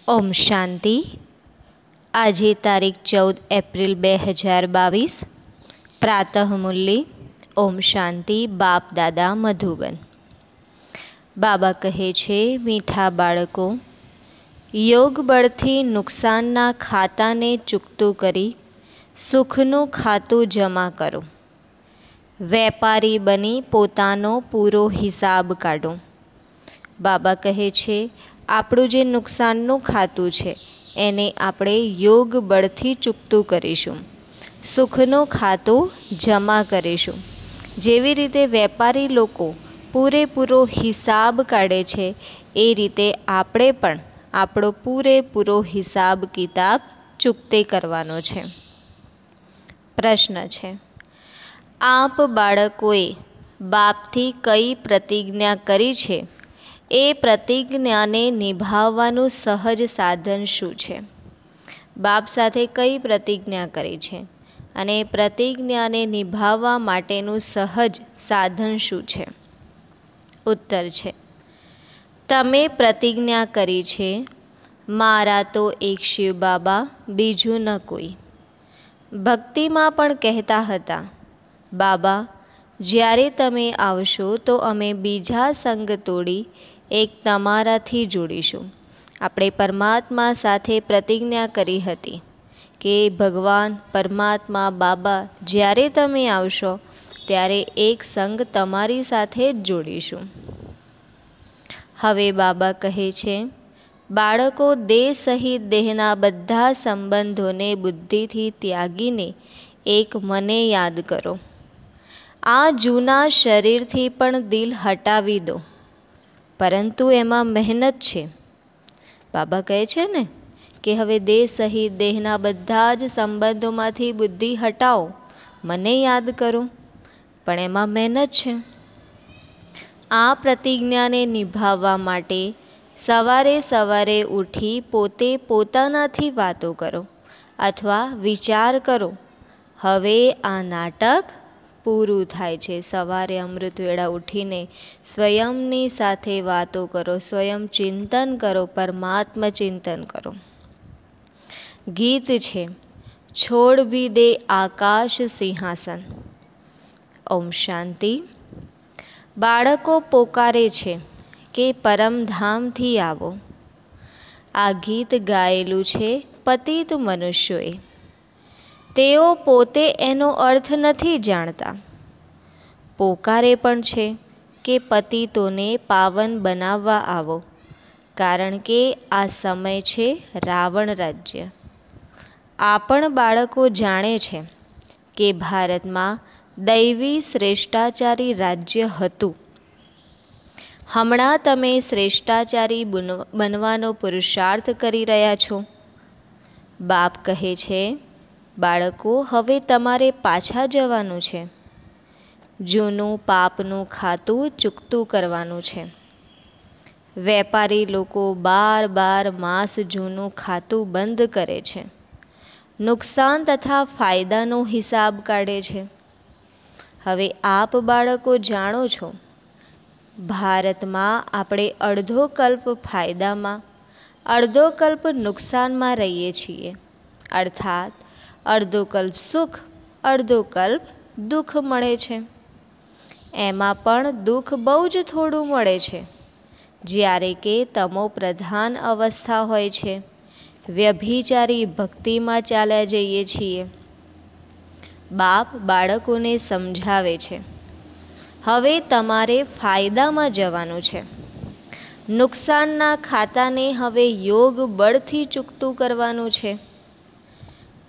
ઓમ શાંતિ. આજે તારીખ 14 એપ્રિલ 2022. પ્રાતઃ મુરલી. ઓમ શાંતિ. બાપ દાદા મધુબન. બાબા કહે છે, મીઠા બાળકો, યોગ બળથી નુકસાનના ખાતાને ચૂકતું કરી સુખનું ખાતું જમા કરો. વેપારી બની પોતાનો પૂરો હિસાબ કાઢો. બાબા કહે છે, આપણું જે નુકસાનનું ખાતું છે એને આપણે યોગ બળથી ચૂકતું કરીશું, સુખનું ખાતું જમા કરીશું. જેવી રીતે વેપારી લોકો પૂરેપૂરો હિસાબ કાઢે છે એ રીતે આપણે પણ આપણો પૂરેપૂરો હિસાબ કિતાબ ચૂકતે કરવાનો છે. પ્રશ્ન છે, આપ બાળકોએ બાપથી કઈ પ્રતિજ્ઞા કરી છે? એ પ્રતિજ્ઞાને નિભાવવાનું સહજ સાધન શું છે? બાપ સાથે કઈ પ્રતિજ્ઞા કરી છે અને પ્રતિજ્ઞાને નિભાવવા માટેનું સહજ સાધન શું છે? ઉત્તર છે, તમે પ્રતિજ્ઞા કરી છે, મારા તો એક શિવ બાબા, બીજું ન કોઈ. ભક્તિમાં પણ કહેતા હતા, બાબા, જ્યારે તમે આવશો તો અમે બીજા સંગ તોડી એક તમારાથી જોડીશું. આપણે પરમાત્મા સાથે પ્રતિજ્ઞા કરી હતી કે ભગવાન પરમાત્મા બાબા, જ્યારે તમે આવશો ત્યારે એક સંગ તમારી સાથે જ જોડીશું. હવે બાબા કહે છે, બાળકો, દેહ સહિત દેહના બધા સંબંધોને બુદ્ધિથી ત્યાગીને એક મને યાદ કરો. આ જૂના શરીરથી પણ દિલ હટાવી દો, પરંતુ એમાં મહેનત છે. બાબા કહે છે ને કે હવે દેહ સહિત દેહના બધા જ સંબંધોમાંથી બુદ્ધિ હટાવો, મને યાદ કરો, પણ એમાં મહેનત છે. આ પ્રતિજ્ઞાને નિભાવવા માટે સવારે સવારે ઉઠી પોતે પોતાનાથી વાતો કરો અથવા વિચાર કરો. હવે આ નાટક પૂરું થાય છે. સવારે અમૃતવેળા ઉઠીને સ્વયંની સાથે વાતો કરો, સ્વયં ચિંતન કરો, પરમાત્મા ચિંતન કરો. ગીત છે, છોડ ભી દે આકાશ સિંહાસન. ઓમ શાંતિ. બાળકો પોકારે છે કે પરમધામથી આવો. આ ગીત ગાયેલું છે પતિત મનુષ્યોએ. તેઓ પોતે એનો અર્થ નથી જાણતા. પોકારે પણ છે કે પતિતોને પાવન બનાવવા આવો, કારણ કે આ સમય છે રાવણ રાજ્ય. આ પણ બાળકો જાણે છે કે ભારતમાં દૈવી શ્રેષ્ઠાચારી રાજ્ય હતું. હમણાં તમે શ્રેષ્ઠાચારી બનવાનો પુરુષાર્થ કરી રહ્યા છો. બાપ કહે છે, બાળકો, હવે તમારે પાછા જવાનું છે. જૂનું પાપનું ખાતું ચૂકતું કરવાનું છે. વેપારી લોકો બાર માસ જૂનું ખાતું બંધ કરે છે. નુકસાન તથા ફાયદાનો હિસાબ કાઢે છે. હવે આપ બાળકો જાણો છો, ભારતમાં આપણે અડધો કલ્પ ફાયદામાં, અડધો કલ્પ નુકસાનમાં રહીએ છીએ. અર્થાત અડધો કલ્પ સુખ, અડધો કલ્પ દુઃખ મળે છે. એમાં પણ દુઃખ બહુ જ થોડું મળે છે, જ્યારે કે તમો પ્રધાન અવસ્થા હોય છે. વ્યભિચારી ભક્તિમાં ચાલ્યા જઈએ છીએ. બાપ બાળકોને સમજાવે છે, હવે તમારે ફાયદામાં જવાનું છે. નુકસાનના ખાતાને હવે યોગ બળથી ચૂકતું કરવાનું છે.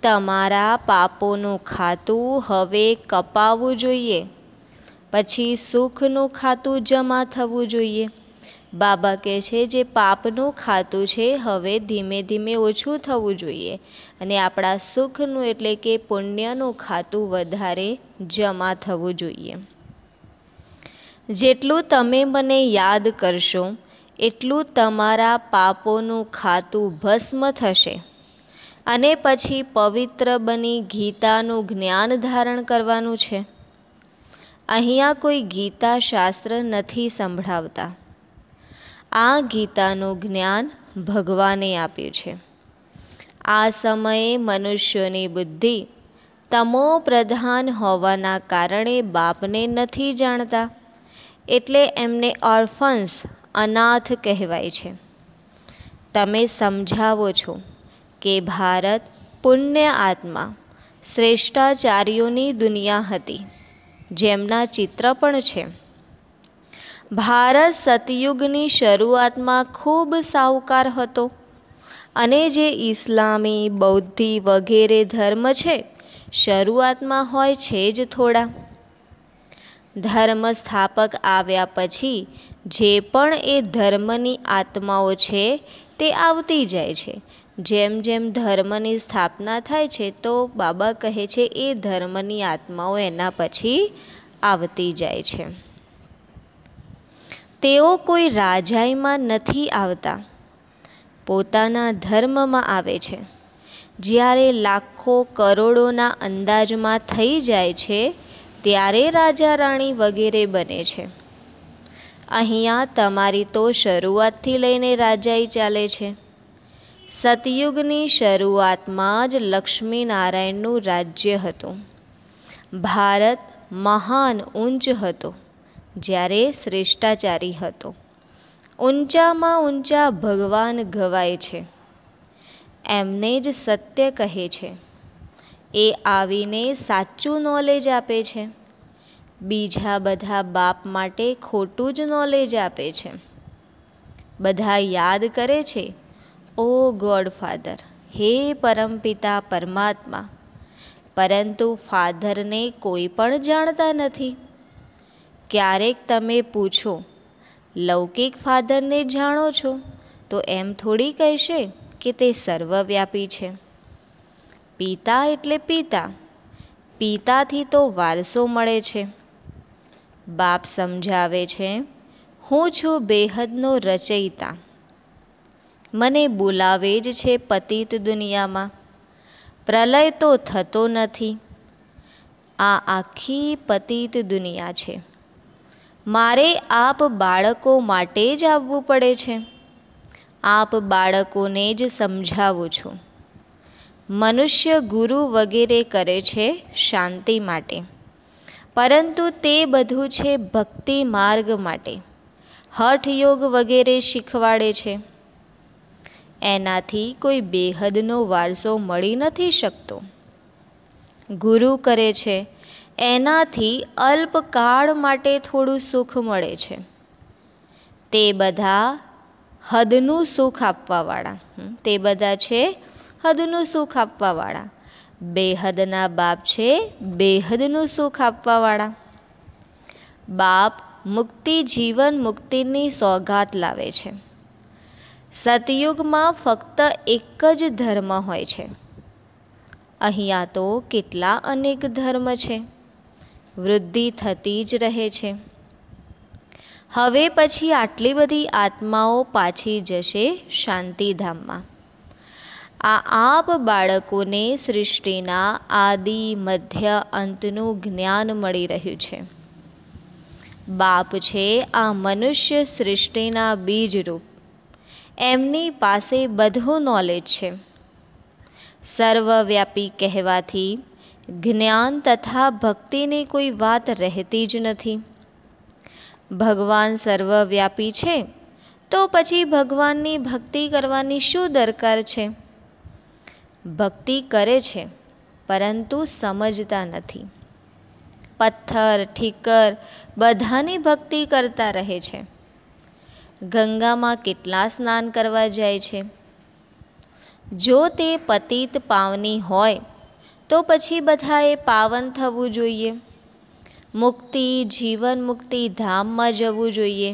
તમારા પાપોનું ખાતું હવે કપાવવું જોઈએ, પછી સુખનું ખાતું જમા થવું જોઈએ. બાબા કહે છે, જે પાપનું ખાતું છે હવે ધીમે ધીમે ઓછું થવું જોઈએ અને આપણા સુખનું એટલે કે પુણ્યનું ખાતું વધારે જમા થવું જોઈએ. જેટલું તમે મને યાદ કરશો એટલું તમારા પાપોનું ખાતું ભસ્મ થશે અને પછી પવિત્ર બની ગીતાનું જ્ઞાન ધારણ કરવાનું છે. અહીંયા કોઈ ગીતા શાસ્ત્ર નથી સંભળાવતા. આ ગીતાનું જ્ઞાન ભગવાને આપ્યું છે. આ સમયે મનુષ્યોની બુદ્ધિ તમો પ્રધાન હોવાના કારણે બાપને નથી જાણતા, એટલે એમને ઓર્ફન્સ અનાથ કહેવાય છે. તમે સમજાવો છો કે ભારત પુણ્ય આત્મા શ્રેષ્ઠાચાર્યોની દુનિયા હતી, જેમના ચિત્ર પણ છે. ભારત સતયુગની શરૂઆતમાં ખૂબ સાહુકાર હતો અને જે ઇસ્લામી, બૌદ્ધી વગેરે ધર્મ છે શરૂઆતમાં હોય છે જ થોડા. ધર્મ સ્થાપક આવ્યા પછી જે પણ એ ધર્મની આત્માઓ છે તે આવતી જાય છે. જેમ જેમ ધર્મની સ્થાપના થાય છે તો બાબા કહે છે એ ધર્મની આત્માઓ એના પછી આવતી જાય છે. તેઓ કોઈ રાજાઈમાં નથી આવતા, પોતાના ધર્મમાં આવે છે. જ્યારે લાખો કરોડોના અંદાજમાં થઈ જાય છે ત્યારે રાજા રાણી વગેરે બને છે. અહીંયા તમારી તો શરૂઆતથી લઈને રાજાઈ ચાલે છે. સતયુગની શરૂઆતમાં જ લક્ષ્મીનારાયણનું રાજ્ય હતું. ભારત મહાન ઊંચ હતો જ્યારે શ્રેષ્ઠાચારી હતો. ઊંચામાં ઊંચા ભગવાન ગવાય છે, એમને જ સત્ય કહે છે. એ આવીને સાચું નોલેજ આપે છે. બીજા બધા બાપ માટે ખોટું જ નોલેજ આપે છે. બધા યાદ કરે છે, ઓ ગોડ ફાધર, હે પરમપિતા પરમાત્મા, પરંતુ ફાધરને કોઈ પણ જાણતા નથી. ક્યારેક તમે પૂછો, લૌકિક ફાધરને જાણો છો? તો એમ થોડી કહેશે કે તે સર્વવ્યાપી છે. પિતા એટલે પિતા, પિતાથી તો વારસો મળે છે. બાપ સમજાવે છે, હું છું બેહદનો રચયિતા. મને બોલાવે જ છે પતિત દુનિયામાં. પ્રલય તો થતો નથી. આ આખી પતિત દુનિયા છે. મારે આપ બાળકો માટે જ આવવું પડે છે. આપ બાળકોને જ સમજાવું છું. મનુષ્ય ગુરુ વગેરે કરે છે શાંતિ માટે, પરંતુ તે બધું છે ભક્તિ માર્ગ માટે. હઠયોગ વગેરે શીખવાડે છે. એનાથી કોઈ બેહદનો વારસો મળી નથી શકતો. ગુરુ કરે છે એનાથી અલ્પકાળ માટે થોડું સુખ મળે છે. તે બધા હદનું સુખ આપવાવાળા. તે બધા છે હદનું સુખ આપવાવાળા. બેહદના બાપ છે બેહદનું સુખ આપવાવાળા. બાપ મુક્તિ, જીવન મુક્તિની સોગાત લાવે છે. સતયુગમાં ફક્ત એક જ ધર્મ હોય છે. અહીંયા તો કેટલા અનેક ધર્મ છે. વૃદ્ધિ થતી જ રહે છે. હવે પછી આટલી બધી આત્માઓ પાછી જશે શાંતિધામમાં. આ આપ બાળકોને સૃષ્ટિના આદિ મધ્ય અંતનું જ્ઞાન મળી રહ્યું છે. બાપ છે આ મનુષ્ય સૃષ્ટિના બીજરૂપ. એમની પાસે બધું નોલેજ છે. સર્વવ્યાપી કહેવાથી જ્ઞાન તથા ભક્તિની કોઈ વાત રહેતી જ નથી. ભગવાન સર્વવ્યાપી છે તો પછી ભગવાનની ભક્તિ કરવાની શું દરકાર છે? ભક્તિ કરે છે પરંતુ સમજતા નથી. પથ્થર, ઠીકર બધાની ભક્તિ કરતા રહે છે. ગંગામાં કેટલા સ્નાન કરવા જાય છે. જો તે પતિત પાવની હોય તો પછી બધાએ પાવન થવું જોઈએ. મુક્તિ, જીવન મુક્તિ ધામમાં જવું જોઈએ.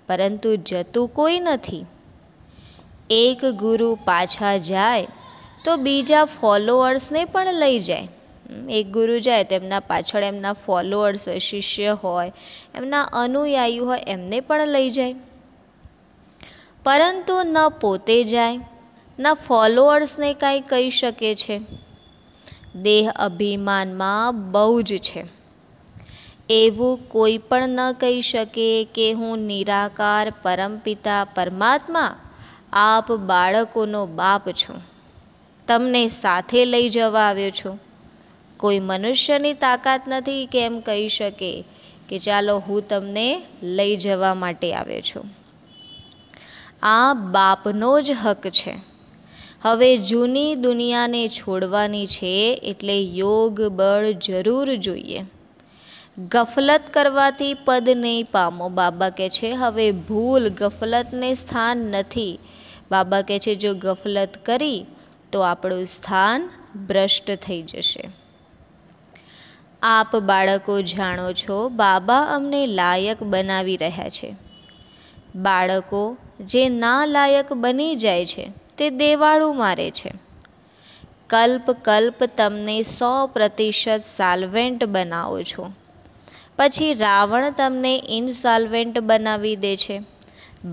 પરંતુ જતું કોઈ નથી. એક ગુરુ પાછા જાય તો બીજા ફોલોઅર્સને પણ લઈ જાય. એક ગુરુ જાય તો એમના પાછળ એમના ફોલોઅર્સ હોય, શિષ્ય હોય, એમના અનુયાયી હોય, એમને પણ લઈ જાય. પરંતુ ન પોતે જાય ન ફોલોઅર્સને કાંઈ કહી શકે છે. દેહ અભિમાનમાં બહુ જ છે. એવું કોઈ પણ ન કહી શકે કે હું નિરાકાર પરમપિતા પરમાત્મા આપ બાળકોનો બાપ છું, તમને સાથે લઈ જવા આવ્યો છું. કોઈ મનુષ્યની તાકાત નથી કે એમ કહી શકે કે ચાલો હું તમને લઈ જવા માટે આવ્યો છું. આ બાપનો જ હક છે. હવે જૂની દુનિયાને છોડવાની છે એટલે યોગ બળ જરૂર જોઈએ. ગફલત કરવાથી પદ નહીં પામો. બાબા કહે છે હવે ભૂલ ગફલતને સ્થાન નથી. બાબા કહે છે જો ગફલત કરી તો આપણું સ્થાન ભ્રષ્ટ થઈ જશે. આપ બાળકો જાણો છો બાબા અમને લાયક બનાવી રહ્યા છે. બાળકો જે ના લાયક બની જાય છે તે દેવાળું મારે છે. કલ્પ કલ્પ તમને 100% સાલ્વેન્ટ બનાવો છો, પછી રાવણ તમને ઇનસોલ્વેન્ટ બનાવી દે છે.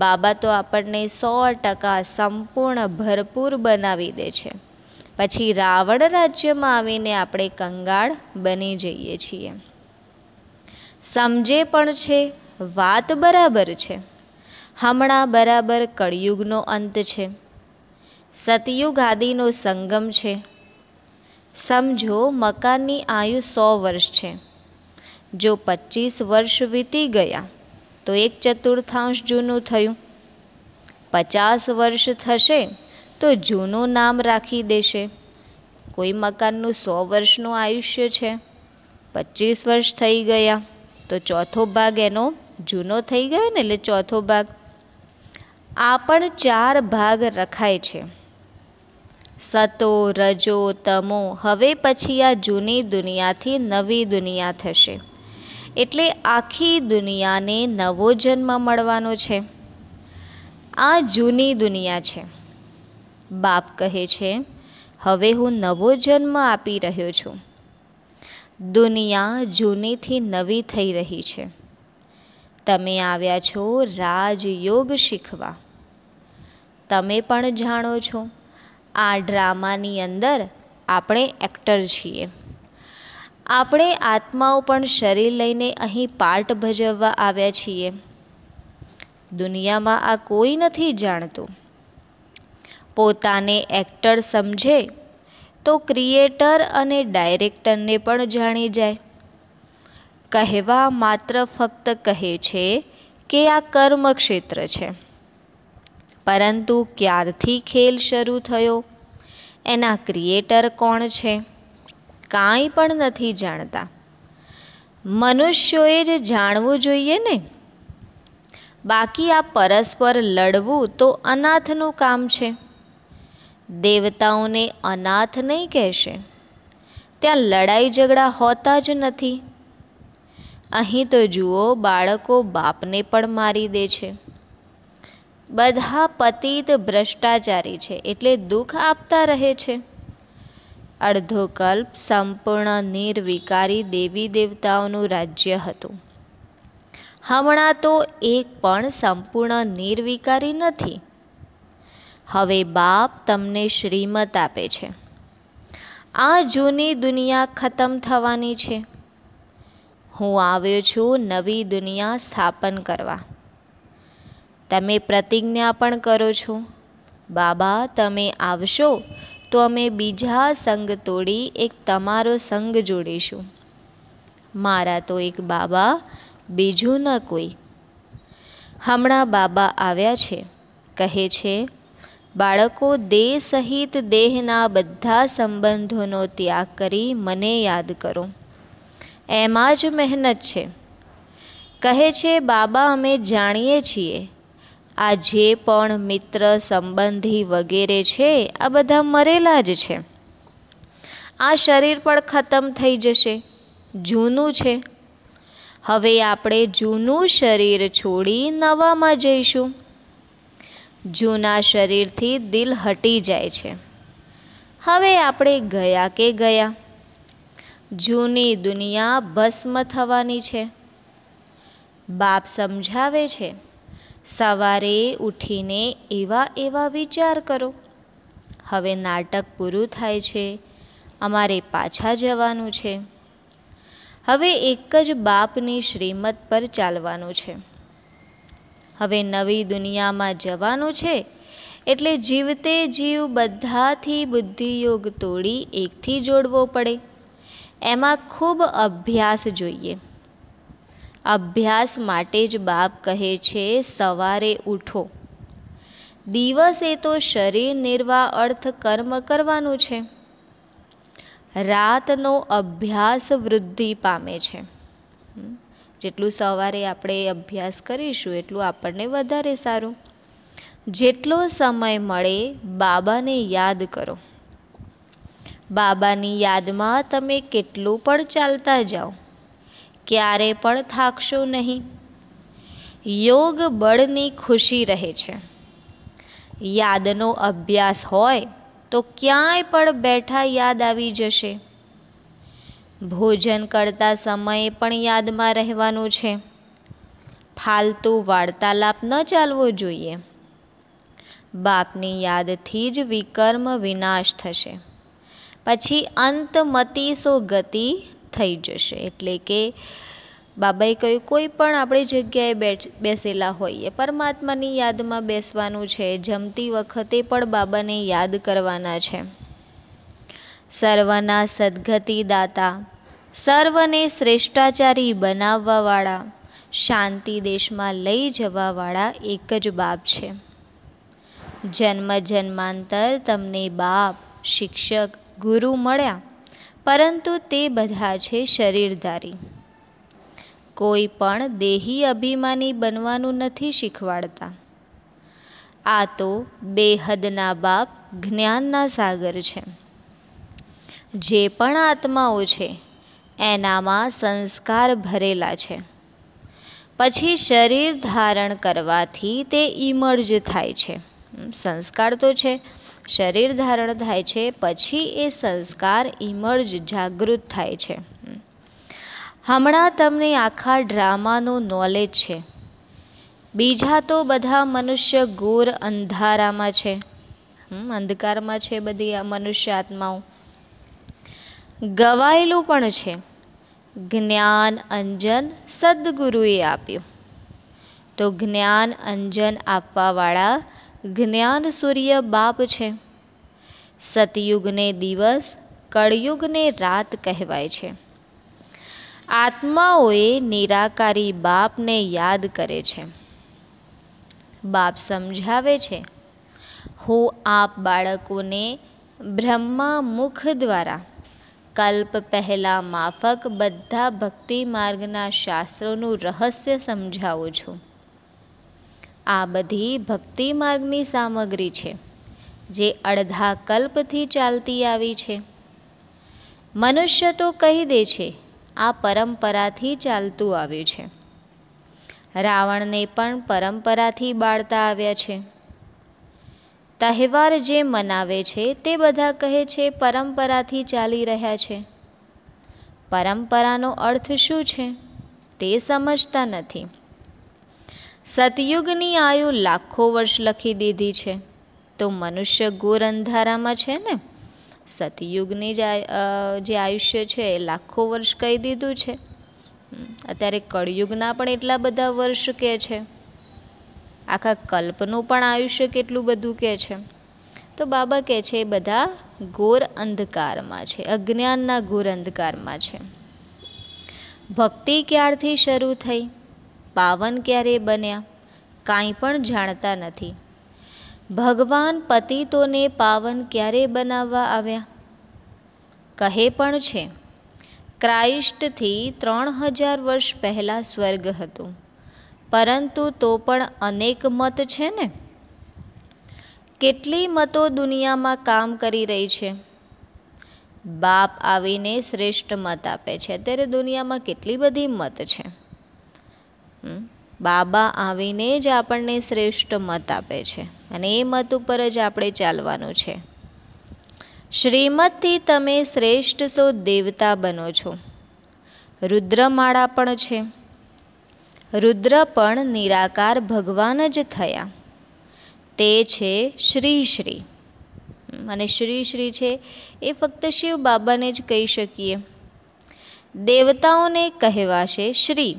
બાબા તો આપણને 100% સંપૂર્ણ ભરપૂર બનાવી દે છે. પછી રાવણ રાજ્યમાં આવીને આપણે કંગાળ બની જઈએ છીએ. સમજે પણ છે, વાત બરાબર છે. હમણાં બરાબર કળિયુગનો અંત છે. સતયુગ આદિનો સંગમ છે. સમજો મકાનની આયુ 100 વર્ષ છે. જો 25 વર્ષ વીતી ગયા તો 1/4 જૂનું થયું. 50 વર્ષ થશે તો જૂનું નામ રાખી દેશે. કોઈ મકાનનું 100 વર્ષનું આયુષ્ય છે, 25 વર્ષ થઈ ગયા તો ચોથો ભાગ એનો જૂનો થઈ ગયો ને, એટલે ચોથો ભાગ. આ પણ 4 ભાગ રખાય છે. સતો રજો તમો. હવે પછી આ જૂની દુનિયાથી નવી દુનિયા થશે, એટલે આખી દુનિયાને નવો જન્મ મળવાનો છે. આ જૂની દુનિયા છે. બાપ કહે છે હવે હું નવો જન્મ આપી રહ્યો છું. દુનિયા જૂનીથી નવી થઈ રહી છે. તમે આવ્યા છો રાજયોગ શીખવા. તમે પણ જાણો છો આ ડ્રામાની અંદર આપણે એક્ટર છીએ. આપણે આત્માઓ પણ શરીર લઈને અહીં પાર્ટ ભજવવા આવ્યા છીએ. દુનિયામાં આ કોઈ નથી જાણતું. પોતાને એક્ટર સમજે તો ક્રિએટર અને ડાયરેક્ટરને પણ જાણી જાય. કહેવા માત્ર ફક્ત કહે છે કે આ કર્મક્ષેત્ર છે, પરંતુ ક્યારથી ખેલ શરૂ થયો, એના ક્રિએટર કોણ છે, કાંઈ પણ નથી જાણતા. મનુષ્યોએ જ જાણવું જોઈએ ને. બાકી આ પરસ્પર લડવું તો અનાથનું કામ છે. દેવતાઓને અનાથ નહીં કહેશે. ત્યાં લડાઈ ઝઘડા હોતા જ નથી. અહીં તો જુઓ બાળકો બાપને પણ મારી દે છે. બધા પતિત ભ્રષ્ટાચારી છે એટલે દુઃખ આપતા રહે છે. અડધો કલ્પ સંપૂર્ણ નિર્વિકારી દેવી દેવતાઓનું રાજ્ય હતું. હમણાં તો એક પણ સંપૂર્ણ નિર્વિકારી નથી. હવે બાપ તમને શ્રીમત આપે છે. આ જૂની દુનિયા ખતમ થવાની છે. હું આવ્યો છું નવી દુનિયા સ્થાપન કરવા. તમે પ્રતિજ્ઞા પણ કરો છો બાબા તમે આવશો તો અમે બીજા સંગ તોડી એક તમારો સંગ જોડીશું. મારા તો એક બાબા, બીજું ન કોઈ. હમણાં બાબા આવ્યા છે. કહે છે બાળકો દેહ સહિત દેહના બધા સંબંધોનો ત્યાગ કરી મને યાદ કરો. એમાં જ મહેનત છે. કહે છે બાબા અમે જાણીએ છીએ આ જે પણ મિત્ર સંબંધી વગેરે છે આ બધા મરેલા જ છે. આ શરીર પણ ખતમ થઈ જશે, જૂનું છે. હવે આપણે જૂનું શરીર છોડી નવામાં જઈશું. જૂના શરીરથી દિલ હટી જાય છે. હવે આપણે ગયા કે ગયા. જૂની દુનિયા ભસ્મ થવાની છે. બાપ સમજાવે છે સવારે ઉઠીને એવા એવા વિચાર કરો. હવે નાટક પૂરું થાય છે, અમારે પાછા જવાનું છે. હવે એક જ બાપની શ્રીમત પર ચાલવાનું છે. હવે નવી દુનિયામાં જવાનું છે, એટલે જીવતે જીવ બધાથી બુદ્ધિયોગ તોડી એકથી જોડવો પડે. એમાં ખૂબ અભ્યાસ જોઈએ. અભ્યાસ માટે જ બાપ કહે છે સવારે ઉઠો. દિવસે તો શરીર નિર્વાહ અર્થ કર્મ કરવાનું છે. રાતનો અભ્યાસ વૃદ્ધિ પામે છે. જેટલું સવારે આપણે અભ્યાસ કરીશું એટલું આપણને વધારે સારું. જેટલો સમય મળે બાબાને યાદ કરો. બાબાની યાદમાં તમે કેટલું પણ ચાલતા જાઓ, ક્યારે પણ થાકશો નહીં. યોગ બળની ખુશી રહે છે. યાદનો અભ્યાસ હોય તો ક્યાંય પણ બેઠા યાદ આવી જશે. ભોજન કરતા સમયે પણ યાદમાં રહેવાનું છે. ફાલતુ વાર્તાલાપ ન ચાલવો જોઈએ. બાપની યાદથી જ વિકર્મ વિનાશ થશે. પછી અંતમતી સો ગતિ થઈ જશે. એટલે કે બાબાએ કહ્યું કોઈ પણ આપણે જગ્યાએ બેસેલા હોઈએ, પરમાત્માની યાદમાં બેસવાનું છે. જમતી વખતે પણ બાબાને યાદ કરવાના છે. સર્વના સદગતિ દાતા, સર્વને શ્રેષ્ઠાચારી બનાવવાવાળા, શાંતિ દેશમાં લઈ જવાવાળા એક જ બાપ છે. જન્મ જન્માંતર તમને બાપ, શિક્ષક, ગુરુ મળ્યા, પરંતુ તે બધા છે શરીરધારી. કોઈ પણ દેહી અભિમાની બનવાનું નથી શીખવાડતા. આ તો બેહદના બાપ જ્ઞાનના સાગર છે. જે પણ આત્માઓ છે એનામાં સંસ્કાર ભરેલા છે. પછી શરીર ધારણ કરવાથી તે ઇમર્જ થાય છે. સંસ્કાર તો છે, શરીર ધારણ થાય છે, પછી એ સંસ્કાર ઇમર્જ જાગૃત થાય છે. હમણાં તમને આખા ડ્રામાનું નોલેજ છે. બીજા તો બધા મનુષ્ય ઘોર અંધારામાં છે, અંધકારમાં છે બધી આ મનુષ્ય આત્માઓ. ગવાયેલું પણ છે. જ્ઞાન અંજન સદગુરુએ આપ્યું. તો જ્ઞાન અંજન આપવાવાળા જ્ઞાન સૂર્ય બાપ છે. સતયુગને દિવસ, કળયુગને રાત કહેવાય છે. આત્માઓએ નિરાકારી બાપને યાદ કરે છે. બાપ સમજાવે છે, હું આપ બાળકોને બ્રહ્મા મુખ દ્વારા કલ્પ પહેલા માફક બધા ભક્તિ માર્ગના શાસ્ત્રોનું રહસ્ય સમજાવું છું. આ બધી ભક્તિ માર્ગની સામગ્રી છે જે અડધા કલ્પથી ચાલતી આવી છે. મનુષ્ય તો કહી દે છે આ પરંપરાથી ચાલતું આવ્યું છે. રાવણને પણ પરંપરાથી બાળતા આવ્યા છે. તહેવાર જે મનાવે છે તે બધા કહે છે પરંપરાથી ચાલી રહ્યા છે. પરંપરાનો અર્થ શું છે તે સમજતા નથી. સતયુગની આયુ લાખો વર્ષ લખી દીધી છે, તો મનુષ્ય ઘોર અંધારામાં છે ને. સતયુગની જે આયુષ્ય છે એ લાખો વર્ષ કહી દીધું છે. અત્યારે કળયુગના પણ એટલા બધા વર્ષ કહે છે. આખા કલ્પનું પણ આયુષ્ય કેટલું બધું કહે છે. તો બાબા કહે છે એ બધા ઘોર અંધકારમાં છે, અજ્ઞાનના ઘોર અંધકારમાં છે. ભક્તિ ક્યારથી શરૂ થઈ, પાવન ક્યારે બન્યા, કાંઈ પણ જાણતા નથી. ભગવાન પતિતોને પાવન ક્યારે બનાવવા આવ્યા? કહે પણ છે ક્રાઇસ્ટથી 3000 વર્ષ પહેલાં સ્વર્ગ હતું, પરંતુ તો પણ અનેક મત છે ને. કેટલી મતો દુનિયામાં કામ કરી રહી છે. બાપ આવીને શ્રેષ્ઠ મત આપે છે. અત્યારે દુનિયામાં કેટલી બધી મત છે. બાબા આવીને જ આપણને શ્રેષ્ઠ મત આપે છે અને એ મત ઉપર જ આપણે ચાલવાનું છે. શ્રીમતથી તમે શ્રેષ્ઠ સો દેવતા બનો છો. રુદ્રમાળા પણ છે. રુદ્ર પણ નિરાકાર ભગવાન જ થયા. તે છે શ્રી શ્રી. અને શ્રી શ્રી છે એ ફક્ત શિવ બાબાને જ કહી શકીએ. દેવતાઓને કહેવાશે શ્રી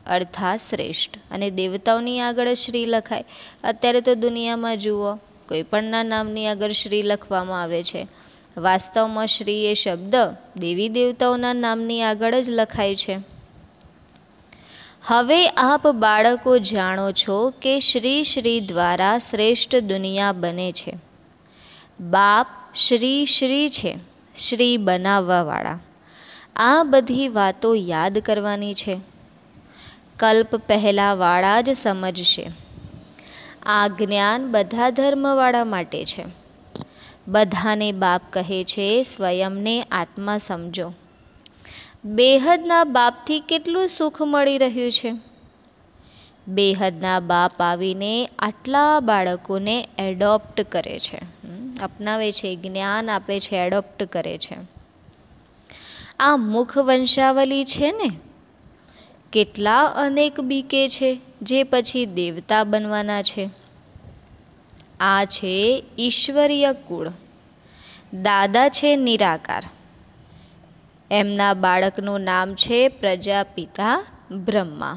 અર્થાત શ્રેષ્ઠ. અને દેવતાઓની આગળ શ્રી લખાય. અત્યારે તો દુનિયામાં જુઓ, કોઈ પણના નામની આગળ શ્રી લખવામાં આવે છે. વાસ્તવમાં શ્રી એ શબ્દ દેવી દેવતાઓના નામની આગળ જ લખાય છે. હવે આપ બાળકો જાણો છો કે શ્રી શ્રી દ્વારા શ્રેષ્ઠ દુનિયા બને છે. બાપ શ્રી શ્રી છે, શ્રી બનાવવાવાળા. આ બધી વાતો યાદ કરવાની છે. કલ્પ પહેલાવાળા જ સમજશે. આ જ્ઞાન બધા ધર્મવાળા માટે છે. બધાને બાપ કહે છે, સ્વયંને આત્મા સમજો. બેહદના બાપથી કેટલું સુખ મળી રહ્યું છે. બેહદના બાપ આવીને આટલા બાળકોને એડોપ્ટ કરે છે, અપનાવે છે, જ્ઞાન આપે છે, એડોપ્ટ કરે છે. આ મુખ વંશાવલી છે ને, કેટલા અનેક બીકે છે જે પછી દેવતા બનવાના છે. આ છે ઈશ્વરીય કુળ. દાદા છે નિરાકાર. એમના બાળકનું નામ છે પ્રજાપિતા બ્રહ્મા.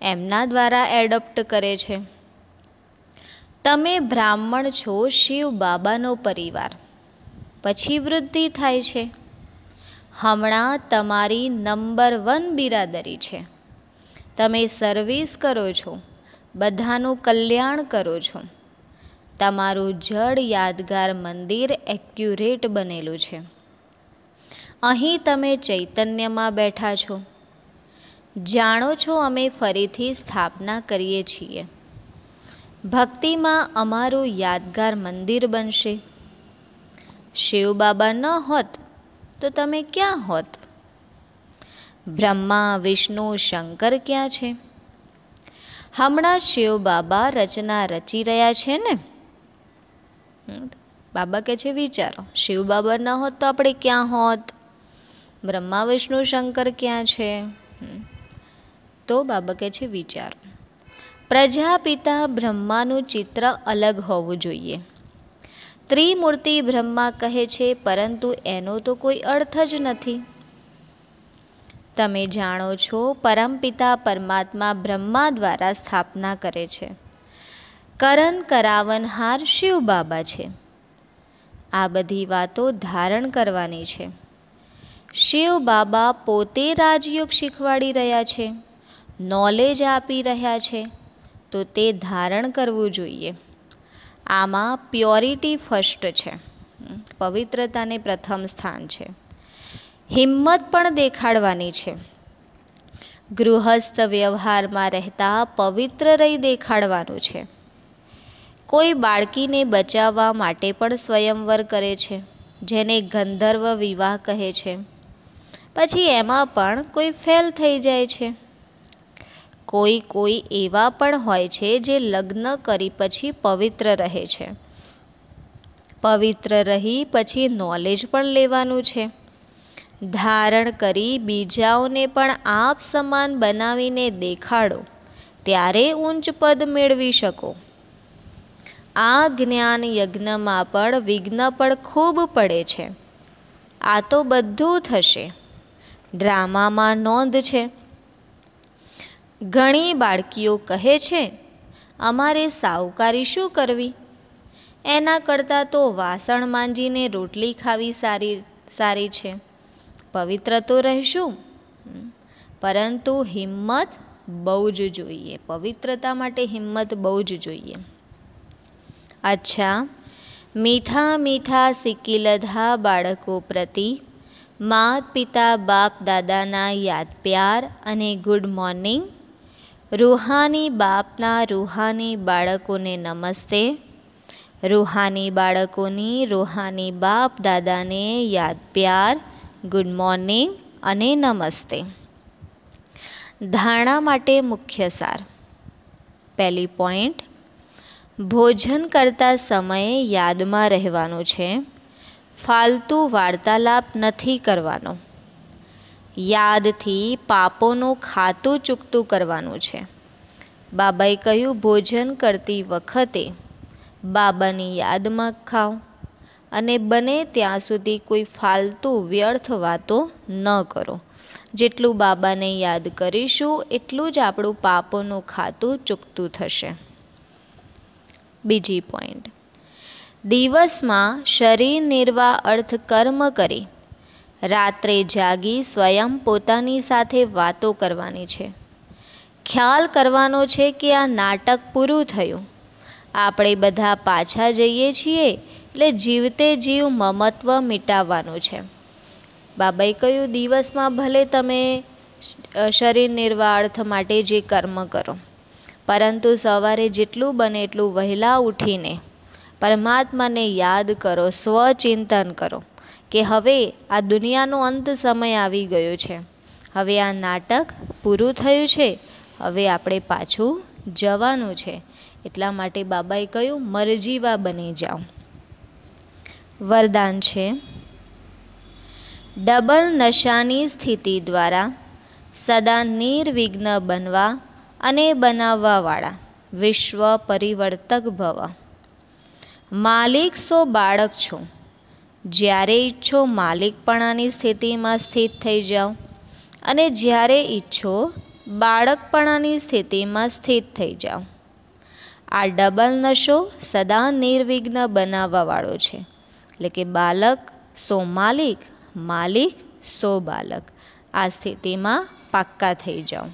એમના દ્વારા એડોપ્ટ કરે છે. તમે બ્રાહ્મણ છો, શિવ બાબાનો પરિવાર. પછી વૃદ્ધિ થાય છે. હમણાં તમારી નંબર 1 બિરાદરી છે. તમે સર્વિસ કરો છો, બધાનું કલ્યાણ કરો છો. તમારું જડ યાદગાર મંદિર એક્યુરેટ બનેલું છે. અહીં તમે ચૈતન્યમાં બેઠા છો. જાણો છો અમે ફરીથી સ્થાપના કરીએ છીએ. ભક્તિમાં અમારું યાદગાર મંદિર બનશે. શિવ બાબા ન હોત તો તમે ક્યાં હોત? બ્રહ્મા વિષ્ણુ શંકર ક્યાં છે? હમણાં શિવ બાબા રચના રચી રહ્યા છે ને. બાબા કહે છે વિચારો, શિવ બાબા ન હોત તો આપણે ક્યાં હોત? બ્રહ્મા વિષ્ણુ શંકર ક્યાં છે? તો બાબા કહે છે વિચારો. પ્રજાપિતા બ્રહ્માનું ચિત્ર અલગ હોવું જોઈએ. ત્રિમૂર્તિ બ્રહ્મા કહે છે, પરંતુ એનો તો કોઈ અર્થ જ નથી. તમે જાણો છો પરમપિતા પરમાત્મા બ્રહ્મા દ્વારા સ્થાપના કરે છે. કરણ કરાવનહાર શિવ બાબા છે. આ બધી વાતો ધારણ કરવાની છે. શિવ બાબા પોતે રાજયોગ શીખવાડી રહ્યા છે, નોલેજ આપી રહ્યા છે, તો તે ધારણ કરવું જોઈએ. આમાં પ્યોરિટી ફર્સ્ટ છે, પવિત્રતાને પ્રથમ સ્થાન છે. હિંમત પણ દેખાડવાની છે. ગૃહસ્થ વ્યવહારમાં રહેતા પવિત્ર રહી દેખાડવાનું છે. કોઈ બાળકીને બચાવવા માટે પણ સ્વયંવર કરે છે, જેને ગંધર્વ વિવાહ કહે છે. પછી એમાં પણ કોઈ ફેલ થઈ જાય છે. કોઈ એવા પણ હોય છે જે લગ્ન કરી પછી પવિત્ર રહે છે. પવિત્ર રહી પછી નોલેજ પણ લેવાનું છે. ધારણ કરી બીજાઓને પણ આપ સમાન બનાવીને દેખાડો, ત્યારે ઊંચ પદ મેળવી શકો. આ જ્ઞાન યજ્ઞમાં પણ વિઘ્ન પણ ખૂબ પડે છે. આ તો બધું થશે. ડ્રામામાં નોંધ છે. ઘણી બાળકીઓ કહે છે, અમારે સાવકારી શું કરવી? એના કરતાં તો વાસણ માંજીને રોટલી ખાવી સારી છે. પવિત્ર તો રહેશું, પરંતુ હિંમત બહુ જ જોઈએ. પવિત્રતા માટે હિંમત બહુ જ જોઈએ. અચ્છા, મીઠા મીઠા સિક્કિલધા બાળકો પ્રતિ માત પિતા બાપ દાદાના યાદ પ્યાર અને ગુડ મોર્નિંગ. રૂહાની બાપના રૂહાની બાળકોને નમસ્તે. રૂહાની બાળકોની રૂહાની બાપ દાદાને યાદ પ્યાર, ગુડ મોર્નિંગ અને નમસ્તે. ધારણા માટે મુખ્ય સાર. પહેલી પોઈન્ટ, ભોજન કરતા સમયે યાદમાં રહેવાનું છે. ફાલતુ વાર્તાલાપ નથી કરવાનો. યાદથી પાપોનું ખાતું ચૂકતું કરવાનું છે. બાબાએ કહ્યું, ભોજન કરતી વખતે બાબાની યાદમાં ખાઓ અને બને ત્યાં સુધી કોઈ ફાલતુ વ્યર્થ વાતો ન કરો. જેટલું બાબાને યાદ કરીશું એટલું જ આપણું પાપોનું ખાતું ચૂકતું થશે. બીજી પોઈન્ટ, દિવસમાં શરીર નિર્વાહ અર્થ કર્મ કરી રાત્રે જાગી સ્વયં પોતાની સાથે વાતો કરવાની છે. ખ્યાલ કરવાનો છે કે આ નાટક પૂરું થયું, આપણે બધા પાછા જઈએ છીએ, એટલે જીવતે જીવ મમત્વ મિટાવવાનું છે. બાબાએ કહ્યું દિવસમાં ભલે તમે શરીર નિર્વાહ અર્થ માટે જે કર્મ કરો, પરંતુ સવારે જેટલું બને એટલું વહેલા ઉઠીને પરમાત્માને યાદ કરો, સ્વચિંતન કરો કે હવે આ દુનિયાનો અંત સમય આવી ગયો છે, હવે આ નાટક પૂરું થયું છે, હવે આપણે પાછું જવાનું છે. એટલા માટે બાબાએ કહ્યું મરજીવા બની જાઓ. વરદાન છે, ડબલ નશાની સ્થિતિ દ્વારા સદા નિર્વિઘ્ન બનવા અને બનાવવાવાળા વિશ્વ પરિવર્તક ભવ. માલિક સો બાળક છો, જ્યારે ઈચ્છો માલિકપણાની સ્થિતિમાં સ્થિત થઈ જાઓ અને જ્યારે ઈચ્છો બાળકપણાની સ્થિતિમાં સ્થિત થઈ જાઓ. આ ડબલ નશો સદા નિર્વિઘ્ન બનાવવાવાળો છે, એટલે કે બાલક સો માલિક, માલિક સો બાલક. આ સ્થિતિમાં પાક્કા થઈ જાઓ.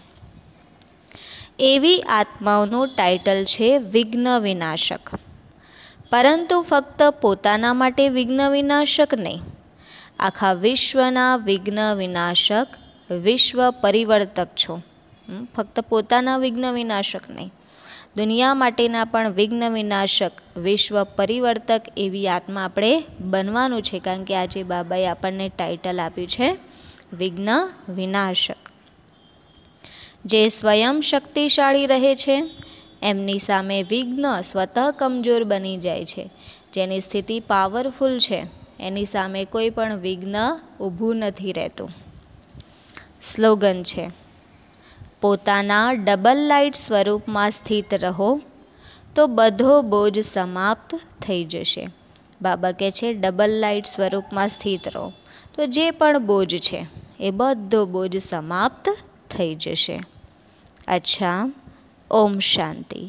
એવી આત્માઓનું ટાઇટલ છે વિઘ્ન વિનાશક. પરંતુ ફક્ત પોતાના માટે વિઘ્ન વિનાશક નહીં, આખા વિશ્વના વિઘ્ન વિનાશક, વિશ્વ પરિવર્તક છો. ફક્ત પોતાના વિઘ્ન વિનાશક નહીં, દુનિયા માટેના પણ વિઘ્ન વિનાશક, વિશ્વ પરિવર્તક એવી આત્મા આપણે બનવાનું છે. કારણ કે આજે બાબાએ આપણને ટાઇટલ આપ્યું છે વિઘ્ન વિનાશક. જે સ્વયં શક્તિશાળી રહે છે એમની સામે વિઘ્ન સ્વતઃ કમજોર બની જાય છે. જેની સ્થિતિ પાવરફુલ છે એની સામે કોઈ પણ વિઘ્ન ઊભું નથી રહેતું. સ્લોગન છે, પોતાના ડબલ લાઇટ સ્વરૂપમાં સ્થિત રહો તો બધો બોજ સમાપ્ત થઈ જશે. બાબા કહે છે ડબલ લાઇટ સ્વરૂપમાં સ્થિત રહો તો જે પણ બોજ છે એ બધો બોજ સમાપ્ત થઈ જશે. અચ્છા, ઓમ શાંતિ.